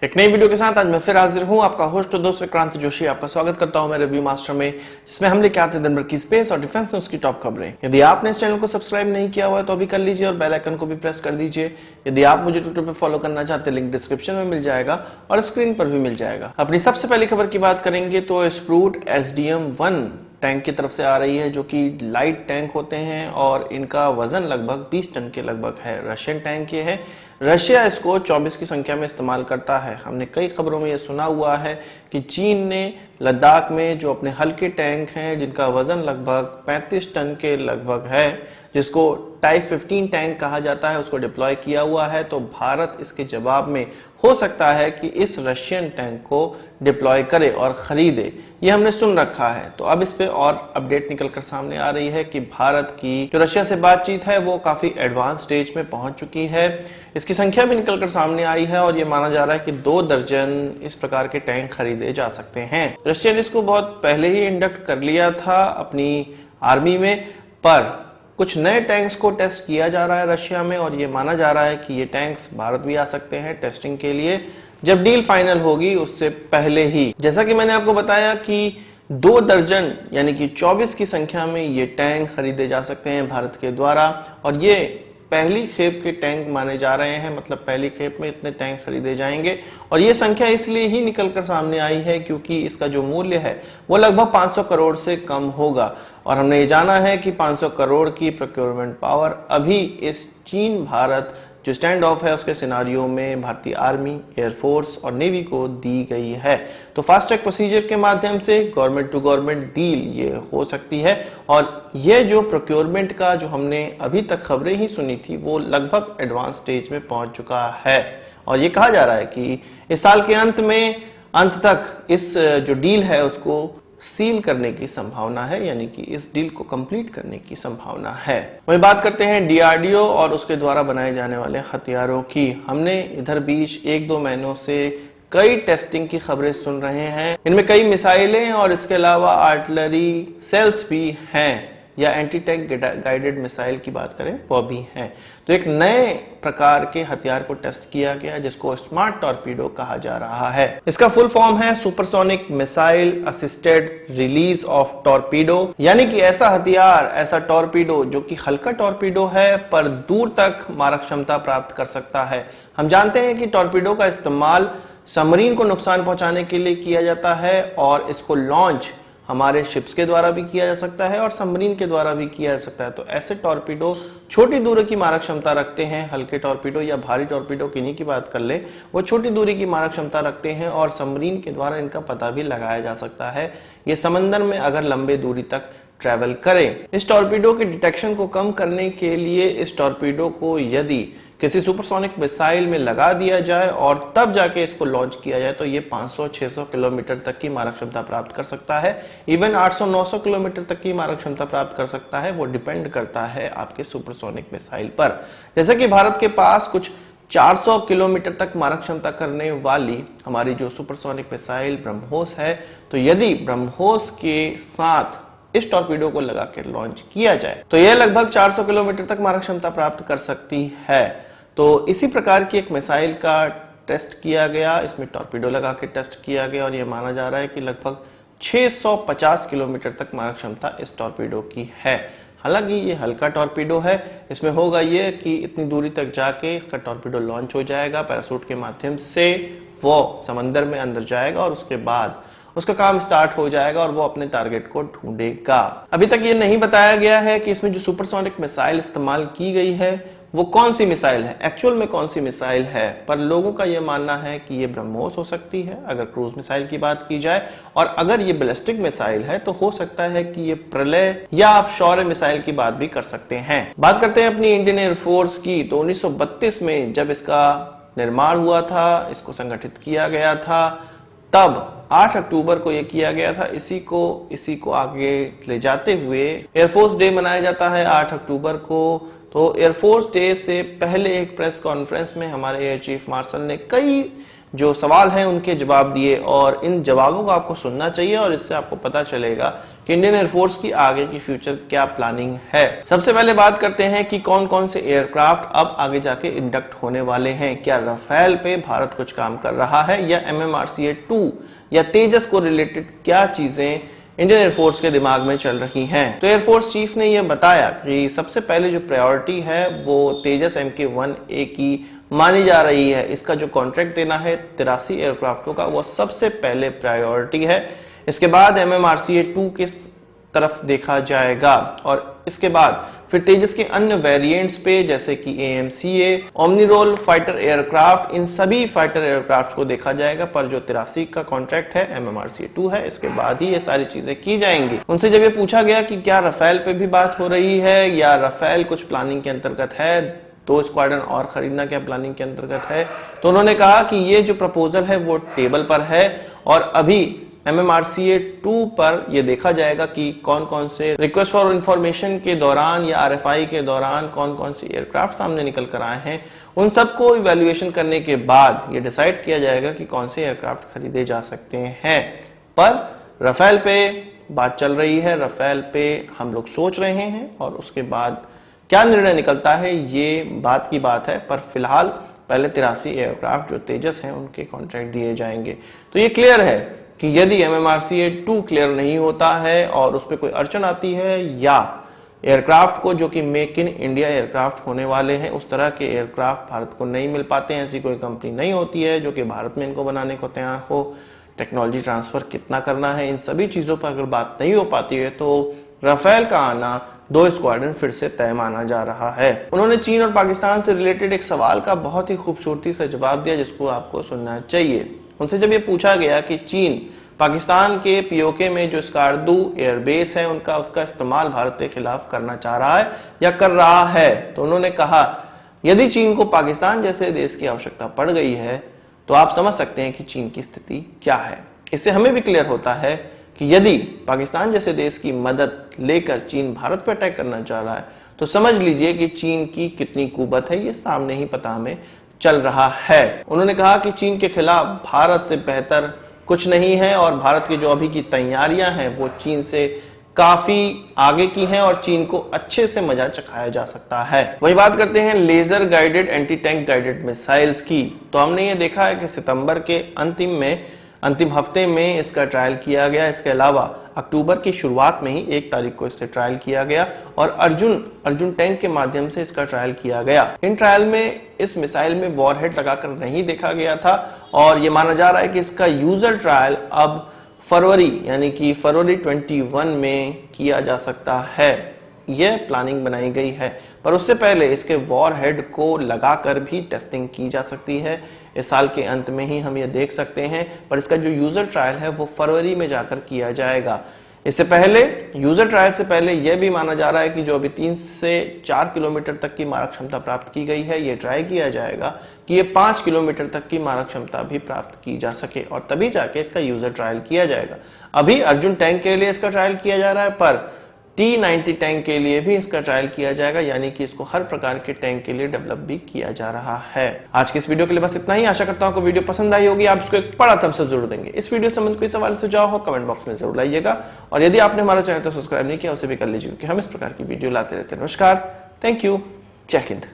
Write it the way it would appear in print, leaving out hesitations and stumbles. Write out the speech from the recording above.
एक नई वीडियो के साथ आज मैं फिर हाजिर हूं। आपका होस्ट और दोस्त विक्रांत जोशी आपका स्वागत करता हूं मैं रिव्यू मास्टर में, जिसमें हम लेके आते हैं दिन भर की स्पेस और डिफेंस न्यूज की टॉप खबरें। यदि आपने इस चैनल को सब्सक्राइब नहीं किया हुआ है तो अभी कर लीजिए और बेल आइकन को भी प्रेस कर दीजिए। यदि आप मुझे ट्विटर पर फॉलो करना चाहते हैं, लिंक डिस्क्रिप्शन में मिल जाएगा और स्क्रीन पर भी मिल जाएगा। अपनी सबसे पहली खबर की बात करेंगे तो स्प्रूट SDM-1 टैंक की तरफ से आ रही है, जो कि लाइट टैंक होते हैं और इनका वजन लगभग 20 टन के लगभग है। रशियन टैंक ये है। रशिया इसको 24 की संख्या में इस्तेमाल करता है। हमने कई खबरों में यह सुना हुआ है कि चीन ने लद्दाख में जो अपने हल्के टैंक हैं जिनका वजन लगभग 35 टन के लगभग है, जिसको टाइप 15 टैंक कहा जाता है, उसको डिप्लॉय किया हुआ है। तो भारत इसके जवाब में हो सकता है कि इस रशियन टैंक को डिप्लॉय करे और खरीदे, ये हमने सुन रखा है। तो अब इस पे और अपडेट निकलकर सामने आ रही है कि भारत की जो रशिया से बातचीत है वो काफी एडवांस स्टेज में पहुंच चुकी है। इसकी संख्या भी निकलकर सामने आई है और ये माना जा रहा है कि 2 दर्जन इस प्रकार के टैंक खरीदे जा सकते हैं। रशिया ने इसको बहुत पहले ही इंडक्ट कर लिया था अपनी आर्मी में, पर कुछ नए टैंक्स को टेस्ट किया जा रहा है रशिया में और ये माना जा रहा है कि ये टैंक्स भारत भी आ सकते हैं टेस्टिंग के लिए, जब डील फाइनल होगी उससे पहले ही। जैसा कि मैंने आपको बताया कि 2 दर्जन यानी कि 24 की संख्या में ये टैंक खरीदे जा सकते हैं भारत के द्वारा और ये पहली खेप के टैंक माने जा रहे हैं। मतलब पहली खेप में इतने टैंक खरीदे जाएंगे और ये संख्या इसलिए ही निकलकर सामने आई है क्योंकि इसका जो मूल्य है वो लगभग 500 करोड़ से कम होगा और हमने ये जाना है कि 500 करोड़ की प्रोक्योरमेंट पावर अभी इस चीन भारत जो स्टैंड ऑफ है उसके सिनारियो में भारतीय आर्मी, एयरफोर्स और नेवी को दी गई है। तो फास्ट ट्रैक प्रोसीजर के माध्यम से गवर्नमेंट टू गवर्नमेंट डील ये हो सकती है और ये जो प्रोक्योरमेंट का जो हमने अभी तक खबरें ही सुनी थी वो लगभग एडवांस स्टेज में पहुंच चुका है और ये कहा जा रहा है कि इस साल के अंत तक इस जो डील है उसको सील करने की संभावना है, यानी कि इस डील को कंप्लीट करने की संभावना है। वही बात करते हैं DRDO और उसके द्वारा बनाए जाने वाले हथियारों की। हमने इधर बीच 1-2 महीनों से कई टेस्टिंग की खबरें सुन रहे हैं। इनमें कई मिसाइलें और इसके अलावा आर्टिलरी सेल्स भी हैं या एंटी टैंक गाइडेड मिसाइल की बात करें वो भी हैं। तो एक नए प्रकार के हथियार को टेस्ट किया गया जिसको स्मार्ट टॉर्पीडो कहा जा रहा है। इसका फुल फॉर्म है supersonic missile assisted release of torpedo, यानी कि ऐसा हथियार, ऐसा टॉर्पीडो जो कि हल्का टॉर्पीडो है पर दूर तक मारक क्षमता प्राप्त कर सकता है। हम जानते हैं कि टॉर्पीडो का इस्तेमाल सबमरीन को नुकसान पहुंचाने के लिए किया जाता है और इसको लॉन्च हमारे शिप्स के द्वारा भी किया जा सकता है और सबमरीन के द्वारा भी किया जा सकता है। तो ऐसे टॉर्पीडो छोटी दूरी की मारक क्षमता रखते हैं। हल्के टॉर्पीडो या भारी टॉर्पीडो किन्हीं की बात कर ले, वो छोटी दूरी की मारक क्षमता रखते हैं और सबमरीन के द्वारा इनका पता भी लगाया जा सकता है, ये समंदर में अगर लंबे दूरी तक ट्रैवल करें। इस टॉर्पीडो के डिटेक्शन को कम करने के लिए इस टॉर्पीडो को यदि किसी सुपरसोनिक मिसाइल में लगा दिया जाए और तब जाके इसको लॉन्च किया जाए तो ये 500-600 किलोमीटर तक की मारक क्षमता प्राप्त कर सकता है। इवन 800-900 किलोमीटर तक की मारक क्षमता प्राप्त कर सकता है। वो डिपेंड करता है आपके सुपरसोनिक मिसाइल पर। जैसे कि भारत के पास कुछ 400 किलोमीटर तक मारक क्षमता करने वाली हमारी जो सुपरसोनिक मिसाइल ब्रह्मोस है, तो यदि ब्रह्मोस के साथ इस टॉर्पीडो को लगा के लॉन्च किया जाए तो यह लगभग 400 किलोमीटर तक मारक क्षमता प्राप्त कर सकती है। तो इसी प्रकार की एक मिसाइल का टेस्ट किया गया, इसमें टॉर्पीडो लगा के टेस्ट किया गया और यह माना जा रहा है कि लगभग 650 किलोमीटर तक मारक क्षमता इस टॉर्पीडो की है। हालांकि ये हल्का टॉर्पीडो है, इसमें होगा ये कि इतनी दूरी तक जाके इसका टॉर्पीडो लॉन्च हो जाएगा, पैराशूट के माध्यम से वो समंदर में अंदर जाएगा और उसके बाद उसका काम स्टार्ट हो जाएगा और वो अपने टारगेट को ढूंढेगा। अभी तक ये नहीं बताया गया है कि इसमें जो सुपरसोनिक मिसाइल इस्तेमाल की गई है वो कौन सी मिसाइल है, एक्चुअल में कौन सी मिसाइल है, पर लोगों का ये मानना है कि ये ब्रह्मोस हो सकती है अगर क्रूज मिसाइल की बात की जाए, और अगर ये बैलिस्टिक मिसाइल है तो हो सकता है कि ये प्रलय या आप शौर्य मिसाइल की बात भी कर सकते हैं। बात करते हैं अपनी इंडियन एयरफोर्स की, तो 1932 में जब इसका निर्माण हुआ था, इसको संगठित किया गया था, तब 8 अक्टूबर को यह किया गया था। इसी को आगे ले जाते हुए एयरफोर्स डे मनाया जाता है 8 अक्टूबर को। तो एयरफोर्स डे से पहले एक प्रेस कॉन्फ्रेंस में हमारे एयर चीफ मार्शल ने कई जो सवाल हैं उनके जवाब दिए और इन जवाबों को आपको सुनना चाहिए और इससे आपको पता चलेगा कि इंडियन एयरफोर्स की आगे की फ्यूचर क्या प्लानिंग है। सबसे पहले बात करते हैं कि कौन कौन से एयरक्राफ्ट अब आगे जाके इंडक्ट होने वाले हैं। क्या राफेल पे भारत कुछ काम कर रहा है या MMRCA-2 या तेजस को रिलेटेड क्या चीजें इंडियन एयरफोर्स के दिमाग में चल रही हैं। तो एयरफोर्स चीफ ने यह बताया कि सबसे पहले जो प्रायोरिटी है वो तेजस MK-1A की मानी जा रही है। इसका जो कॉन्ट्रैक्ट देना है 83 एयरक्राफ्टों का, वो सबसे पहले प्रायोरिटी है। इसके बाद MMRCA-2 के तरफ देखा जाएगा और इसके बाद फिर तेजस के अन्य वेरिएंट्स पे जैसे कि AMCA, ओमनीरोल फाइटर एयरक्राफ्ट, इन सभी फाइटर एयरक्राफ्ट को देखा जाएगा। पर जो 83 का कॉन्ट्रैक्ट है MMRCA-2 है, इसके बाद ही ये सारी चीजें की जाएंगी। उनसे जब ये पूछा गया कि क्या राफेल पे भी बात हो रही है या राफेल कुछ प्लानिंग के अंतर्गत है, 2 स्क्वाड्रन और खरीदना क्या प्लानिंग के अंतर्गत है, तो उन्होंने कहा कि ये जो प्रपोजल है वो टेबल पर है और अभी MMRCA-2 पर यह देखा जाएगा कि कौन कौन से रिक्वेस्ट फॉर इंफॉर्मेशन के दौरान या RFI के दौरान कौन कौन से एयरक्राफ्ट सामने निकल कर आए हैं। उन सबको इवैल्यूएशन करने के बाद ये डिसाइड किया जाएगा कि कौन से एयरक्राफ्ट खरीदे जा सकते हैं। पर राफेल पे बात चल रही है, राफेल पे हम लोग सोच रहे हैं और उसके बाद क्या निर्णय निकलता है ये बात की बात है। पर फिलहाल पहले 83 एयरक्राफ्ट जो तेजस हैं उनके कॉन्ट्रैक्ट दिए जाएंगे। तो ये क्लियर है कि यदि MMRCA-2 क्लियर नहीं होता है और उस पर कोई अड़चन आती है या एयरक्राफ्ट को जो कि मेक इन इंडिया एयरक्राफ्ट होने वाले हैं, उस तरह के एयरक्राफ्ट भारत को नहीं मिल पाते हैं, ऐसी कोई कंपनी नहीं होती है जो कि भारत में इनको बनाने को तैयार हो, टेक्नोलॉजी ट्रांसफर कितना करना है, इन सभी चीजों पर अगर बात नहीं हो पाती है तो राफेल का आना 2 स्क्वाड्रन फिर से तय माना जा रहा है। उन्होंने चीन और पाकिस्तान से रिलेटेड एक सवाल का बहुत ही खूबसूरती से जवाब दिया जिसको आपको सुनना चाहिए। उनसे जब ये पूछा गया कि चीन पाकिस्तान के POK में जो स्कार्दू एयरबेस है उसका इस्तेमाल भारत के खिलाफ करना चाह रहा है या कर रहा है, तो उन्होंने कहा यदि चीन को पाकिस्तान जैसे देश की आवश्यकता पड़ गई है तो आप समझ सकते हैं कि चीन की स्थिति क्या है। इससे हमें भी क्लियर होता है कि यदि पाकिस्तान जैसे देश की मदद लेकर चीन भारत पर अटैक करना चाह रहा है तो समझ लीजिए कि चीन की कितनी कुवत है, ये सामने ही पता हमें चल रहा है। उन्होंने कहा कि चीन के खिलाफ भारत से बेहतर कुछ नहीं है और भारत की जो अभी की तैयारियां हैं वो चीन से काफी आगे की हैं और चीन को अच्छे से मजा चखाया जा सकता है। वही बात करते हैं laser guided anti tank guided missiles की। तो हमने ये देखा है कि सितंबर के अंतिम हफ्ते में इसका ट्रायल किया गया। इसके अलावा अक्टूबर की शुरुआत में ही 1 तारीख को इससे ट्रायल किया गया और अर्जुन टैंक के माध्यम से इसका ट्रायल किया गया। इन ट्रायल में इस मिसाइल में वॉरहेड लगाकर नहीं देखा गया था और यह माना जा रहा है कि इसका यूजर ट्रायल अब फरवरी यानी कि फरवरी 21 में किया जा सकता है। यह प्लानिंग बनाई गई है पर उससे पहले इसके वॉरहेड को लगाकर भी टेस्टिंग की जा सकती है। इस साल के अंत में ही हम ये देख सकते हैं, पर इसका जो यूजर ट्रायल है वो फरवरी में जाकर किया जाएगा। इससे पहले यूजर ट्रायल से पहले यह भी माना जा रहा है कि जो अभी 3 से 4 किलोमीटर तक की मारक क्षमता प्राप्त की गई है, ये ट्राई किया जाएगा कि ये 5 किलोमीटर तक की मारक क्षमता भी प्राप्त की जा सके और तभी जाके इसका यूजर ट्रायल किया जाएगा। अभी अर्जुन टैंक के लिए इसका ट्रायल किया जा रहा है पर T-90 टैंक के लिए भी इसका ट्रायल किया जाएगा, यानी कि इसको हर प्रकार के टैंक के लिए डेवलप भी किया जा रहा है। आज के इस वीडियो के लिए बस इतना ही। आशा करता हूं आपको वीडियो पसंद आई होगी, आप इसको एक बड़ा थम्स अप जरूर देंगे। इस वीडियो से संबंधित कोई सवाल सुझाव हो कमेंट बॉक्स में जरूर लाइएगा और यदि आपने हमारा चैनल तो सब्सक्राइब नहीं किया उसे भी कर लीजिए क्योंकि हम इस प्रकार की वीडियो लाते रहते हैं। नमस्कार, थैंक यू, जय हिंद।